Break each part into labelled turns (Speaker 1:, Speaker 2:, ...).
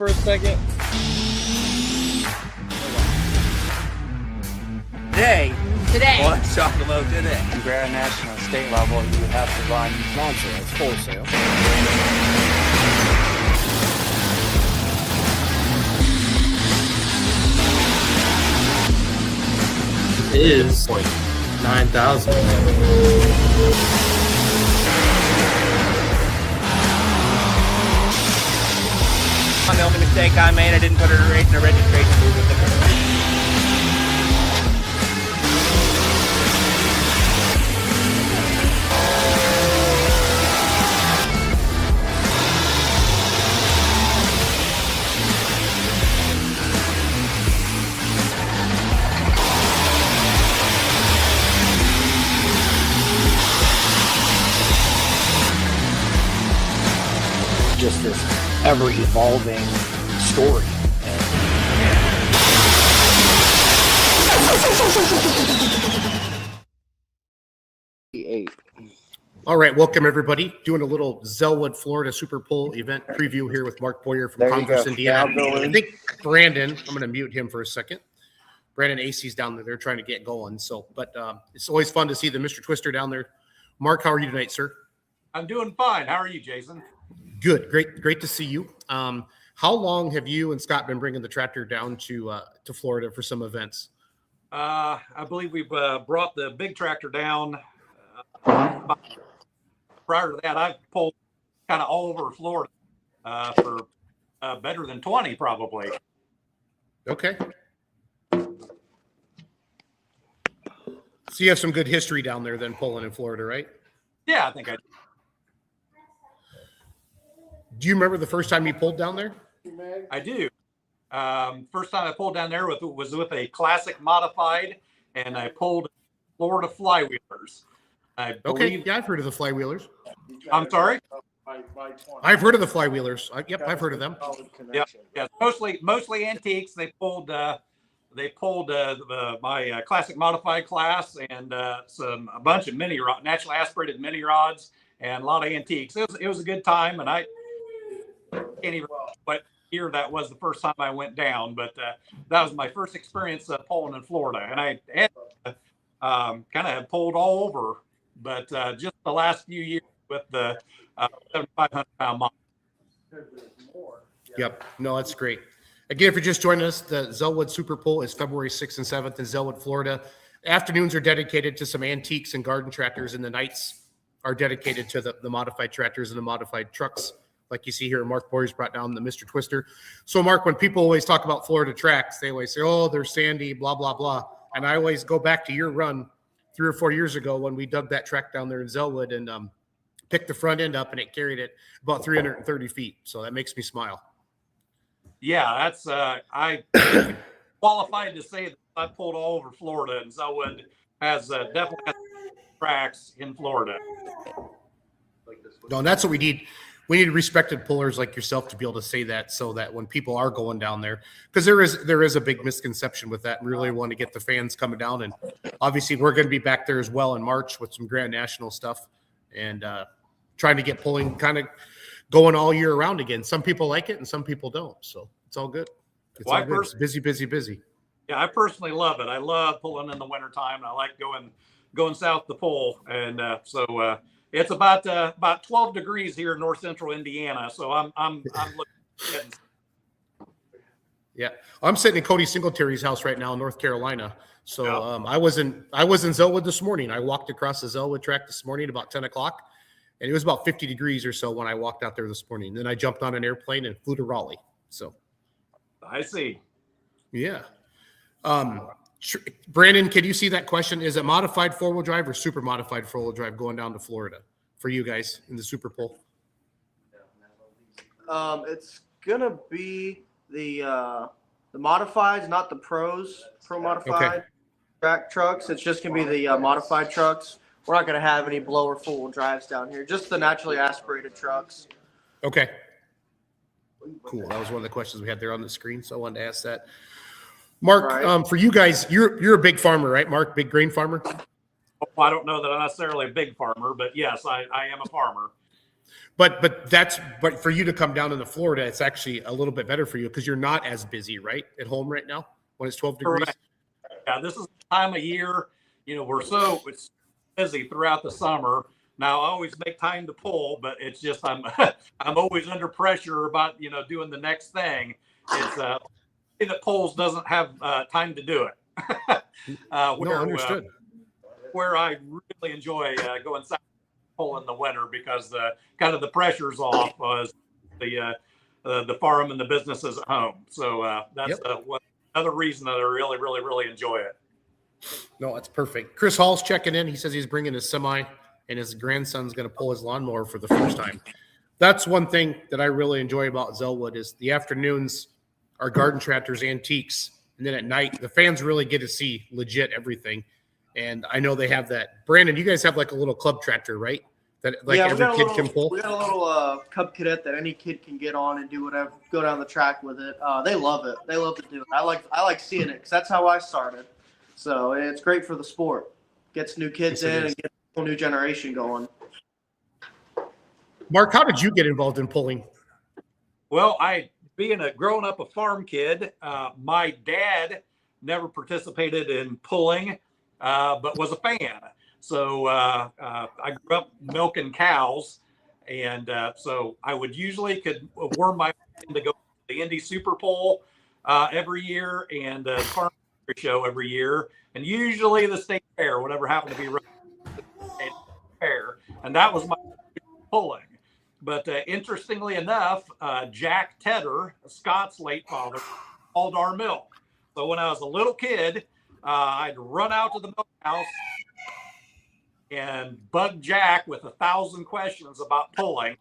Speaker 1: for a second?
Speaker 2: Today.
Speaker 3: Today.
Speaker 2: Let's talk about today.
Speaker 1: Grand national state level, you have to run non-sales, wholesale.
Speaker 4: It is like 9,000.
Speaker 2: The only mistake I made, I didn't put a rate in the registration book with the car.
Speaker 1: Just this ever-evolving story.
Speaker 4: All right, welcome everybody. Doing a little Zellwood, Florida Super Bowl event preview here with Mark Boyer from Congress, Indiana. I think Brandon, I'm going to mute him for a second. Brandon AC's down there. They're trying to get going. But it's always fun to see the Mr. Twister down there. Mark, how are you tonight, sir?
Speaker 5: I'm doing fine. How are you, Jason?
Speaker 4: Good. Great to see you. How long have you and Scott been bringing the tractor down to Florida for some events?
Speaker 5: I believe we've brought the big tractor down. Prior to that, I've pulled kind of all over Florida for better than 20, probably.
Speaker 4: Okay. So you have some good history down there then, pulling in Florida, right?
Speaker 5: Yeah, I think I do.
Speaker 4: Do you remember the first time you pulled down there?
Speaker 5: I do. First time I pulled down there was with a classic modified, and I pulled Florida flywheelers.
Speaker 4: Okay, yeah, I've heard of the flywheelers.
Speaker 5: I'm sorry?
Speaker 4: I've heard of the flywheelers. I've heard of them.
Speaker 5: Yeah, mostly antiques. They pulled my classic modified class and a bunch of naturally aspirated mini rods and a lot of antiques. It was a good time, and I can't even remember what year that was the first time I went down, but that was my first experience pulling in Florida, and I had kind of pulled all over, but just the last few years with the 7,500-pound model.
Speaker 4: Yep. No, that's great. Again, if you're just joining us, the Zellwood Super Bowl is February 6th and 7th in Zellwood, Florida. Afternoons are dedicated to some antiques and garden tractors, and the nights are dedicated to the modified tractors and the modified trucks. Like you see here, Mark Boyer's brought down the Mr. Twister. So, Mark, when people always talk about Florida tracks, they always say, oh, they're sandy, blah, blah, blah. And I always go back to your run 3 or 4 years ago when we dug that track down there in Zellwood and picked the front end up, and it carried it about 330 feet. So that makes me smile.
Speaker 5: Yeah, that's I qualified to say that I pulled all over Florida, and Zellwood has definitely has tracks in Florida.
Speaker 4: No, and that's what we need. We need respected pullers like yourself to be able to say that, so that when people are going down there, because there is a big misconception with that, and really want to get the fans coming down. And obviously we're going to be back there as well in March with some Grand National stuff, and trying to get pulling kind of going all year around again. Some people like it and some people don't, so it's all good. It's busy.
Speaker 5: Yeah, I personally love it. I love pulling in the wintertime, and I like going south to pull, and so it's about 12 degrees here in north central Indiana. So I'm looking at.
Speaker 4: Yeah, I'm sitting in Cody Singletary's house right now in North Carolina. So I was in Zellwood this morning. I walked across the Zellwood track this morning about 10 o'clock, and it was about 50 degrees or so when I walked out there this morning. Then I jumped on an airplane and flew to Raleigh. So
Speaker 5: I see.
Speaker 4: Yeah. Brandon, can you see that question? Is it modified four-wheel drive or super modified four-wheel drive going down to Florida for you guys in the Super Bowl?
Speaker 6: It's gonna be the modifieds, not the pro modified track trucks. It's just gonna be the modified trucks. We're not gonna have any blower four-wheel drives down here. Just the naturally aspirated trucks.
Speaker 4: Okay. Cool. That was one of the questions we had there on the screen, so I wanted to ask that. Mark, right. For you guys, you're a big farmer, right, Mark? Big grain farmer?
Speaker 5: I don't know that I'm necessarily a big farmer, but yes, I am a farmer.
Speaker 4: But for you to come down into Florida, it's actually a little bit better for you because you're not as busy, right? At home right now when it's 12 degrees.
Speaker 5: Correct. Yeah, this is the time of year, it's busy throughout the summer. Now I always make time to pull, but it's just I'm I'm always under pressure about doing the next thing. It's that pulls doesn't have time to do it.
Speaker 4: No, understood.
Speaker 5: Where I really enjoy going south pull in the winter because the kind of the pressure's off was the farm and the businesses at home. So that's another reason that I really, really, really enjoy it.
Speaker 4: No, that's perfect. Chris Hall's checking in. He says he's bringing his semi and his grandson's going to pull his lawnmower for the first time. That's one thing that I really enjoy about Zellwood is the afternoons are garden tractors, antiques, and then at night the fans really get to see legit everything. And I know they have that. Brandon, you guys have like a little club tractor, right? That every kid can pull.
Speaker 6: We got a little Cub Cadet that any kid can get on and do whatever, go down the track with it. They love it. They love to do it. I like seeing it because that's how I started. So it's great for the sport. Gets new kids in and gets a whole new generation going.
Speaker 4: Mark, how did you get involved in pulling?
Speaker 5: Well, being growing up a farm kid, my dad never participated in pulling, but was a fan. So I grew up milking cows, and so I would usually worm my way to go to the Indy Super Bowl every year and the farm show every year, and usually the state fair, whatever happened to be right fair, and that was my pulling. But interestingly enough, Jack Tedder, Scott's late father, called our milk. So when I was a little kid, I'd run out to the milk house and bug Jack with 1,000 questions about pulling,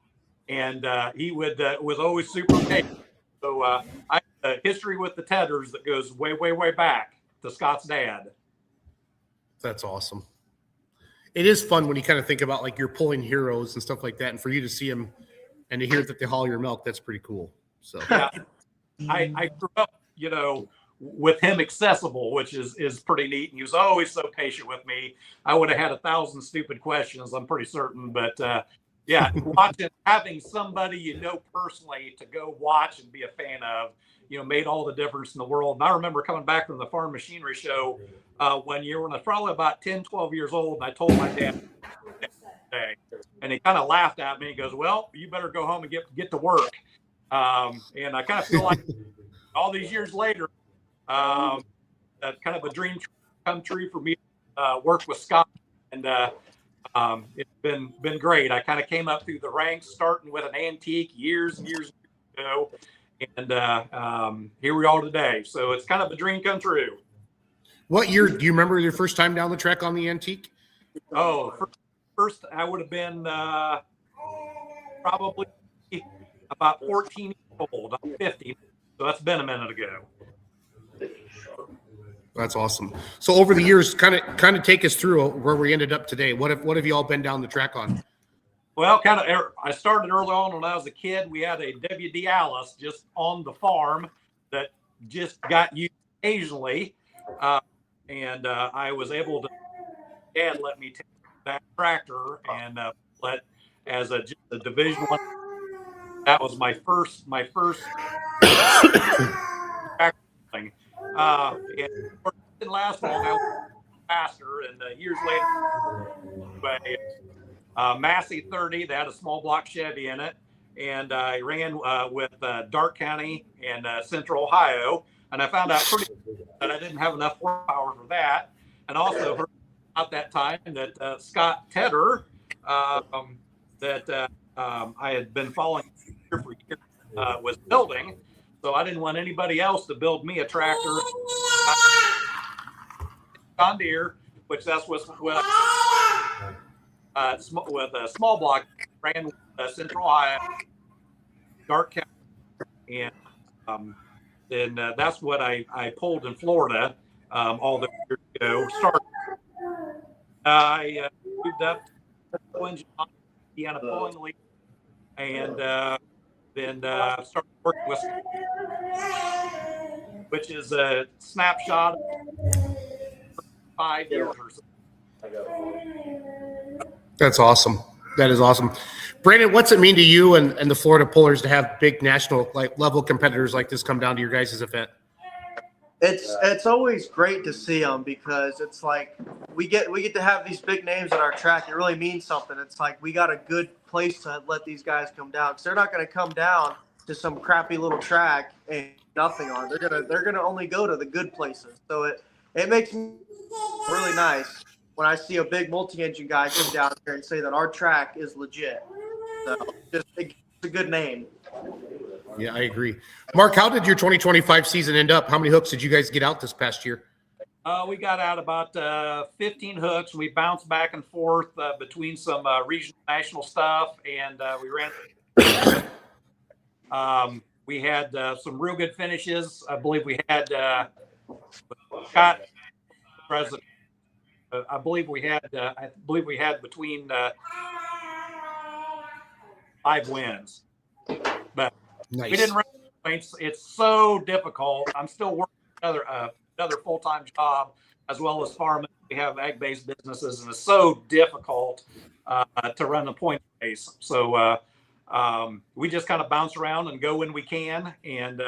Speaker 5: and he was always super patient. So I have a history with the Tedders that goes way, way, way back to Scott's dad.
Speaker 4: That's awesome. It is fun when you kind of think about like your pulling heroes and stuff like that, and for you to see them and to hear that they haul your milk, that's pretty cool. So
Speaker 5: yeah, I grew up, with him accessible, which is pretty neat. And he was always so patient with me. I would have had 1,000 stupid questions, I'm pretty certain. But yeah, having somebody personally to go watch and be a fan of, made all the difference in the world. And I remember coming back from the farm machinery show one year when I was probably about 10, 12 years old, and I told my dad, and he kind of laughed at me. He goes, "Well, you better go home and get to work." And I kind of feel like all these years later, that kind of a dream come true for me to work with Scott, and it's been great. I kind of came up through the ranks, starting with an antique years and years ago, and here we are today. So it's kind of a dream come true.
Speaker 4: What year do you remember your first time down the track on the antique?
Speaker 5: Oh, first I would have been probably about 14 years old. I'm 50, so that's been a minute ago.
Speaker 4: That's awesome. So over the years, kind of take us through where we ended up today. What have you all been down the track on?
Speaker 5: Well, I started early on when I was a kid. We had a WD Alice just on the farm that just got used occasionally, and I was able to. Dad let me take that tractor and as a Division I. That was my first tractor thing. And it didn't last long. I was faster, and years later, Massey 30 that had a small block Chevy in it, and I ran with Dark County and Central Ohio, and I found out pretty that I didn't have enough horsepower for that, and also heard about that time that Scott Tedder that I had been following for years was building. So I didn't want anybody else to build me a tractor. John Deere, which that's with a small block, ran with Central Ohio, Dark County, and then that's what I pulled in Florida all the years ago. I moved up to Indiana Pulling League, and then started working with, which is a snapshot of 5 years or so.
Speaker 4: That's awesome. That is awesome. Brandon, what's it mean to you and the Florida Pullers to have big national level competitors like this come down to your guys' event?
Speaker 6: It's always great to see them because it's like we get to have these big names at our track. It really means something. It's like we got a good place to let these guys come down because they're not going to come down to some crappy little track and nothing on. They're gonna only go to the good places. So it makes me really nice when I see a big multi-engine guy come down here and say that our track is legit. So it's a good name.
Speaker 4: Yeah, I agree. Mark, how did your 2025 season end up? How many hooks did you guys get out this past year?
Speaker 5: We got out about 15 hooks. We bounced back and forth between some regional, national stuff, and we ran. We had some real good finishes. I believe we had Scott president. I believe we had between 5 wins, but
Speaker 4: Nice.
Speaker 5: we didn't run points. It's so difficult. I'm still working another full-time job as well as farming. We have ag-based businesses, and it's so difficult to run the point race. So we just kind of bounce around and go when we can. And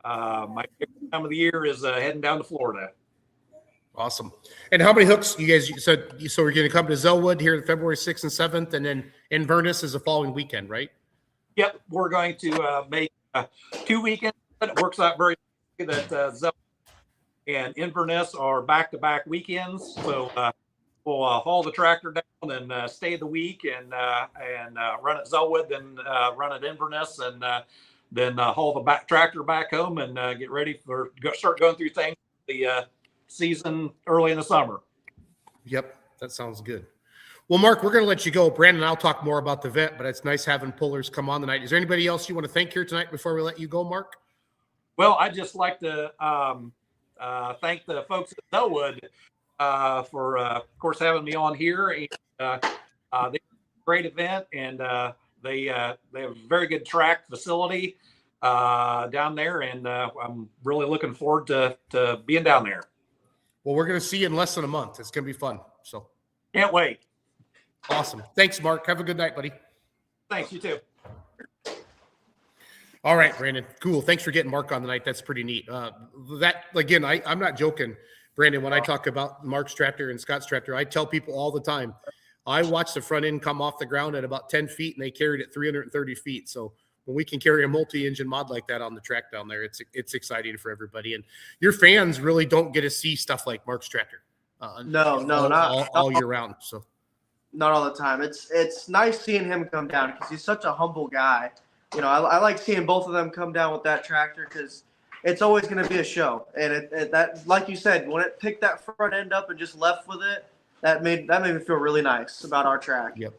Speaker 5: my favorite time of the year is heading down to Florida.
Speaker 4: Awesome. And how many hooks you guys said? So we're going to come to Zellwood here February 6th and 7th, and then Inverness is the following weekend, right?
Speaker 5: Yep, we're going to make 2 weekends. It works out very good that Zellwood and Inverness are back-to-back weekends. So we'll haul the tractor down and stay the week and run at Zellwood, then run at Inverness, and then haul the tractor back home and get ready for start going through things the season early in the summer.
Speaker 4: Yep, that sounds good. Well, Mark, we're going to let you go. Brandon, I'll talk more about the vet, but it's nice having pullers come on tonight. Is there anybody else you want to thank here tonight before we let you go, Mark?
Speaker 5: Well, I'd just like to thank the folks at Zellwood for, of course, having me on here. And, they have a great event, and they have a very good track facility down there, and I'm really looking forward to being down there.
Speaker 4: Well, we're going to see you in less than a month. It's going to be fun. So
Speaker 5: can't wait.
Speaker 4: Awesome. Thanks, Mark. Have a good night, buddy.
Speaker 5: Thanks, you too.
Speaker 4: All right, Brandon. Cool. Thanks for getting Mark on tonight. That's pretty neat. That again, I'm not joking, Brandon. When I talk about Mark's tractor and Scott's tractor, I tell people all the time, I watched the front end come off the ground at about 10 feet, and they carried it 330 feet. So when we can carry a multi-engine mod like that on the track down there, it's exciting for everybody. And your fans really don't get to see stuff like Mark's tractor.
Speaker 6: Not
Speaker 4: all year round. So
Speaker 6: not all the time. It's nice seeing him come down because he's such a humble guy. You know, I like seeing both of them come down with that tractor because it's always going to be a show. And that, like you said, when it picked that front end up and just left with it, that made me feel really nice about our track.
Speaker 4: Yep.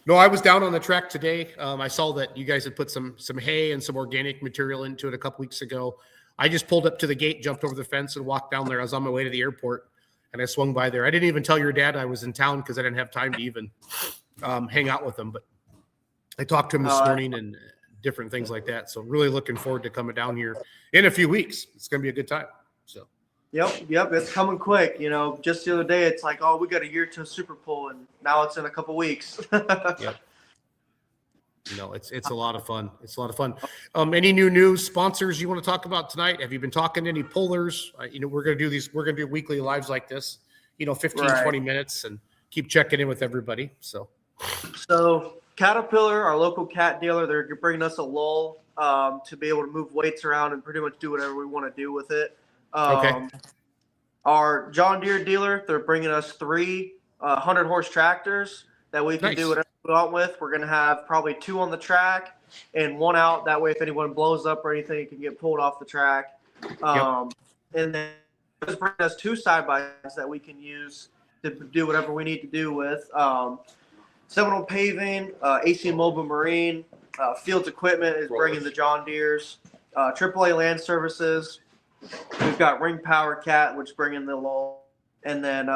Speaker 4: No, I was down on the track today. I saw that you guys had put some hay and some organic material into it a couple weeks ago. I just pulled up to the gate, jumped over the fence, and walked down there. I was on my way to the airport, and I swung by there. I didn't even tell your dad I was in town because I didn't have time to even hang out with him. But I talked to him this morning and different things like that. So really looking forward to coming down here in a few weeks. It's going to be a good time. So.
Speaker 6: Yep. It's coming quick. You know, just the other day, it's like, oh, we got a year to a Super Bowl, and now it's in a couple weeks.
Speaker 4: Yep. No, it's a lot of fun. It's a lot of fun. Any new news sponsors you want to talk about tonight? Have you been talking to any pullers? We're going to do We're going to do weekly lives like this. 15, 20 minutes, and keep checking in with everybody. So
Speaker 6: Caterpillar, our local cat dealer, they're bringing us a lull to be able to move weights around and pretty much do whatever we want to do with it.
Speaker 4: Okay.
Speaker 6: Our John Deere dealer, they're bringing us 3 100-horse tractors that we can do whatever we want with. We're going to have probably 2 on the track and 1 out. That way, if anyone blows up or anything, it can get pulled off the track. And then just bringing us 2 side-by-sides that we can use to do whatever we need to do with. Seminole Paving, AC Mobile Marine, Fields Equipment is bringing the John Deeres, AAA Land Services. We've got Ring Power Cat, which is bringing the lull. And then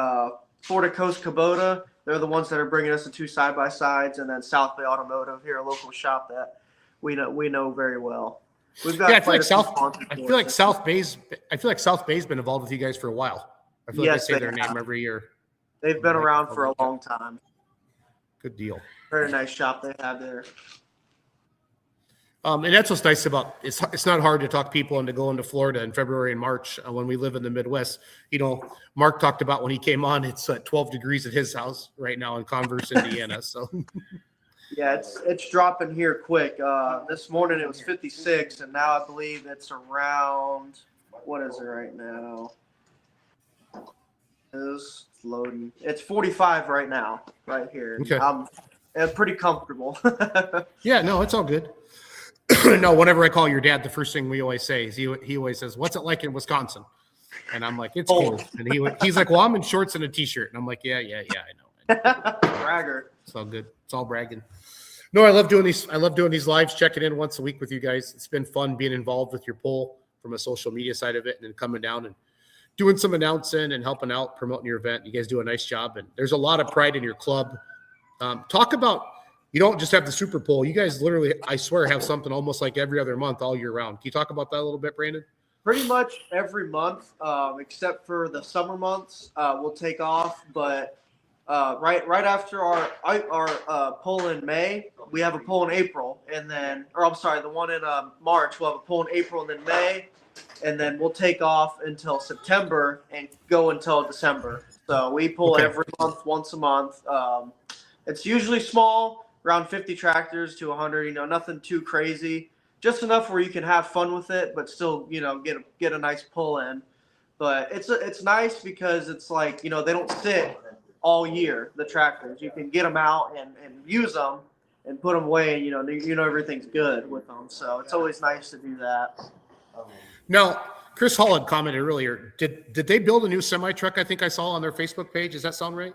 Speaker 6: Florida Coast Kubota, they're the ones that are bringing us the 2 side-by-sides. And then South Bay Automotive, here, a local shop that we know very well. We've got
Speaker 4: I feel like South Bay's been involved with you guys for a while. I feel like I say their name every year.
Speaker 6: They've been around for a long time.
Speaker 4: Good deal.
Speaker 6: Very nice shop they have there.
Speaker 4: And that's what's nice about it's not hard to talk people into going to Florida in February and March when we live in the Midwest. You know, Mark talked about when he came on, it's 12 degrees at his house right now in Converse, Indiana. So
Speaker 6: Yeah, it's dropping here quick. This morning it was 56, and now I believe it's around, what is it right now? It's loading. It's 45 right now, right here.
Speaker 4: Okay.
Speaker 6: I'm pretty comfortable.
Speaker 4: yeah, no, it's all good. No, whenever I call your dad, the first thing we always say is he always says, "What's it like in Wisconsin?" And I'm like, "It's cold." And he's like, "Well, I'm in shorts and a t-shirt." And I'm like, "Yeah, I know."
Speaker 6: Bragger.
Speaker 4: It's all good. It's all bragging. No, I love doing these. I love doing these lives, checking in once a week with you guys. It's been fun being involved with your poll from a social media side of it, and then coming down and doing some announcing and helping out, promoting your event. You guys do a nice job, and there's a lot of pride in your club. Talk about. You don't just have the Super Bowl. You guys literally, I swear, have something almost like every other month all year round. Can you talk about that a little bit, Brandon?
Speaker 6: Pretty much every month, except for the summer months, we'll take off. But right after our poll in May, we have a poll in April, and then, or I'm sorry, the one in March. We'll have a poll in April and then May, and then we'll take off until September and go until December. So we pull every month, once a month. It's usually small. Around 50 tractors to 100, nothing too crazy, just enough where you can have fun with it, but still, get a nice pull in. But it's nice because it's like, they don't sit all year, the tractors. You can get them out and use them and put them away, and everything's good with them. So it's always nice to do that.
Speaker 4: Now, Chris Hall had commented earlier. Did they build a new semi truck? I think I saw on their Facebook page. Does that sound right?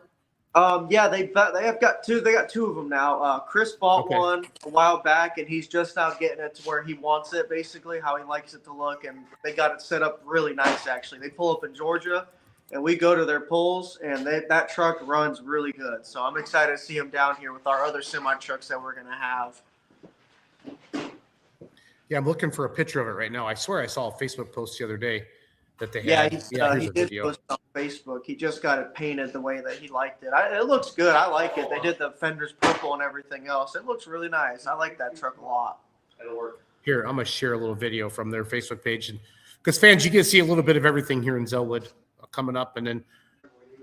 Speaker 6: Yeah, they have got two. They got two of them now. Chris bought one a while back, and he's just now getting it to where he wants it, basically how he likes it to look. And they got it set up really nice. Actually, they pull up in Georgia, and we go to their pulls, and that truck runs really good. So I'm excited to see him down here with our other semi trucks that we're gonna have.
Speaker 4: Yeah, I'm looking for a picture of it right now. I swear I saw a Facebook post the other day that they
Speaker 6: Yeah,
Speaker 4: had.
Speaker 6: he did post on Facebook. He just got it painted the way that he liked it. It looks good. I like it. They did the fenders purple and everything else. It looks really nice. I like that truck a lot. It'll work.
Speaker 4: Here, I'm gonna share a little video from their Facebook page, and because fans, you get to see a little bit of everything here in Zellwood coming up, and then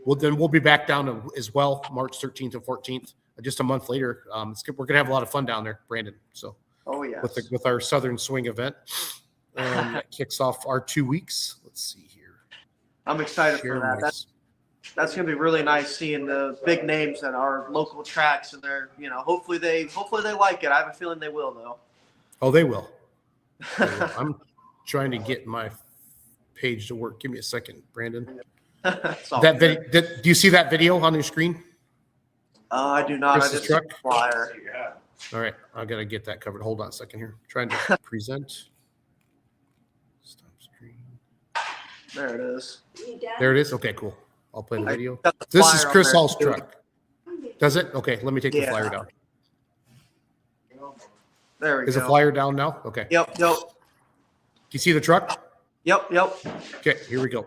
Speaker 4: we'll be back down as well, March 13th and 14th, just a month later. We're gonna have a lot of fun down there, Brandon. So,
Speaker 6: yeah,
Speaker 4: with our Southern Swing event, and that kicks off our 2 weeks. Let's see here.
Speaker 6: I'm excited for that. That's gonna be really nice seeing the big names that are local tracks, and they're hopefully they like it. I have a feeling they will though.
Speaker 4: Oh, they will. I'm trying to get my page to work. Give me a second, Brandon. That video. Do you see that video on your screen?
Speaker 6: I do not.
Speaker 4: Chris's
Speaker 6: I just
Speaker 4: truck?
Speaker 6: see the flyer.
Speaker 4: All right, I gotta get that covered. Hold on a second here. Trying to present. Stop screen.
Speaker 6: There it is.
Speaker 4: There it is. Okay, cool. I'll play the video.
Speaker 6: got the
Speaker 4: This is
Speaker 6: flyer on
Speaker 4: Chris
Speaker 6: there,
Speaker 4: Hall's
Speaker 6: too.
Speaker 4: truck. Does it? Okay, let me take the
Speaker 6: Yeah.
Speaker 4: flyer down.
Speaker 6: There we go.
Speaker 4: Is the flyer down now? Okay.
Speaker 6: Yep.
Speaker 4: Do you see the truck?
Speaker 6: Yep.
Speaker 4: Okay, here we go.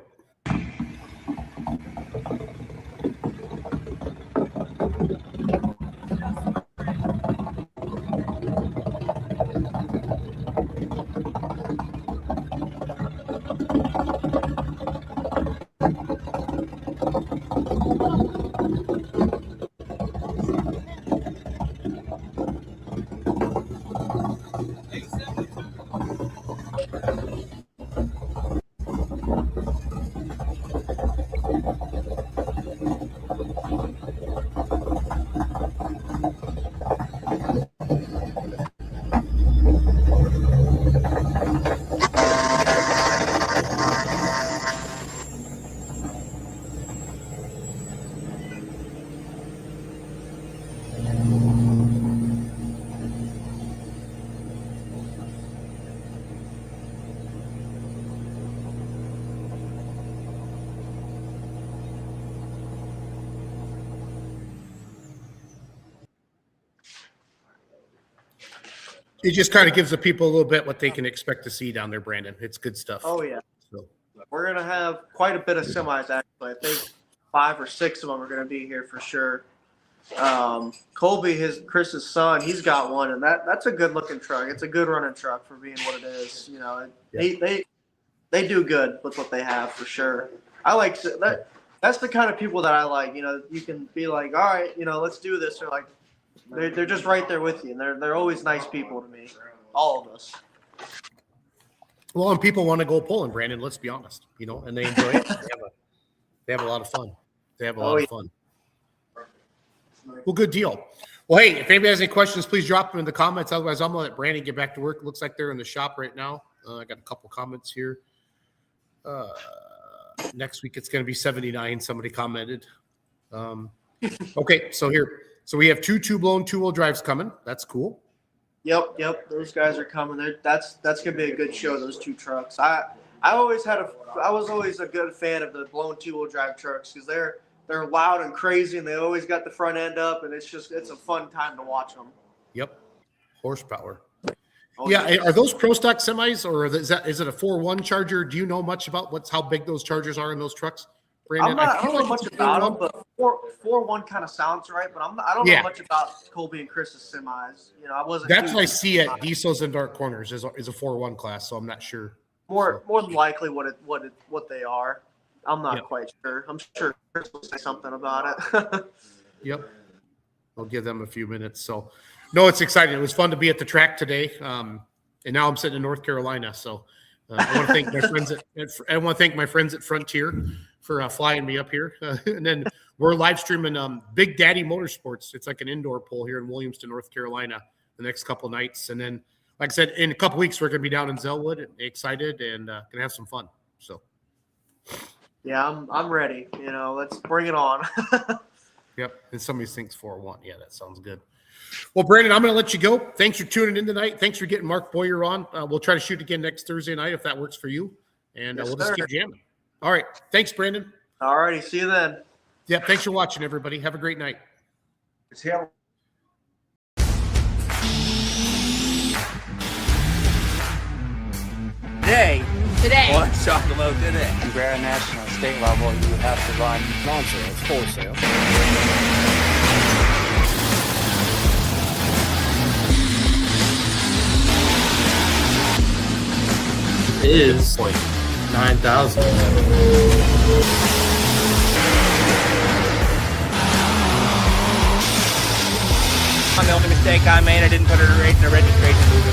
Speaker 4: It just kind of gives the people a little bit what they can expect to see down there, Brandon. It's good stuff.
Speaker 6: Oh yeah.
Speaker 4: So,
Speaker 6: We're gonna have quite a bit of semis actually. I think 5 or 6 of them are gonna be here for sure. Colby, Chris's son, he's got one, and that's a good looking truck. It's a good running truck for being what it is. You know, they do good with what they have for sure. I like that. That's the kind of people that I like. You know, you can be like, all right, you know, let's do this. They're like, they're just right there with you, and they're always nice people to me, all of us.
Speaker 4: Well, and people want to go pulling, Brandon. Let's be honest, you know, and they enjoy it. They have a lot of fun. They have a lot of fun. Well, good deal. Well, hey, if anybody has any questions, please drop them in the comments. Otherwise, I'm going to let Brandon get back to work. It looks like they're in the shop right now. I got a couple comments here. Next week, it's going to be 79. Somebody commented. Okay, so we have two blown 2-wheel drives coming. That's cool.
Speaker 6: Yep. Those guys are coming. That's going to be a good show. Those two trucks. I was always a good fan of the blown 2-wheel drive trucks because they're loud and crazy, and they always got the front end up, and it's a fun time to watch them.
Speaker 4: Yep, horsepower.
Speaker 6: Oh,
Speaker 4: yeah, are those pro stock semis, or is it a 4.1 Charger? Do you know much about how big those Chargers are in those trucks, Brandon?
Speaker 6: I don't know much about them, but 4.1 kind of sounds right. But I don't know much about Colby and Chris's semis. You know, I wasn't.
Speaker 4: That's what I see at Diesels and Dark Corners is a 4.1 class, so I'm not sure.
Speaker 6: More than likely what they are. I'm not quite sure. I'm sure Chris will say something about it.
Speaker 4: Yep. I'll give them a few minutes. So, no, it's exciting. It was fun to be at the track today. And now I'm sitting in North Carolina. So I want to thank my friends at Frontier for flying me up here. And then we're live streaming Big Daddy Motorsports. It's like an indoor pool here in Williamston, North Carolina, the next couple nights. And then, like I said, in a couple weeks, we're going to be down in Zellwood, excited and going to have some fun. So.
Speaker 6: Yeah, I'm ready. You know, let's bring it on.
Speaker 4: Yep. And somebody thinks 4.1. Yeah, that sounds good. Well, Brandon, I'm going to let you go. Thanks for tuning in tonight. Thanks for getting Mark Boyer on. We'll try to shoot again next Thursday night if that works for you. And we'll just keep jamming. All right. Thanks, Brandon.
Speaker 6: All righty. See you then.
Speaker 4: Yeah. Thanks for watching, everybody. Have a great night.
Speaker 2: Today. Let's talk about today.
Speaker 1: Grand national state level, you have to run non-sales, wholesale.
Speaker 3: Is like 9,000.
Speaker 2: The only mistake I made, I didn't put it right in the registration book.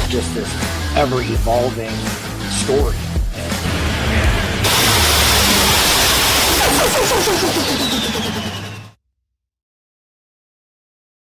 Speaker 1: Just this ever-evolving story.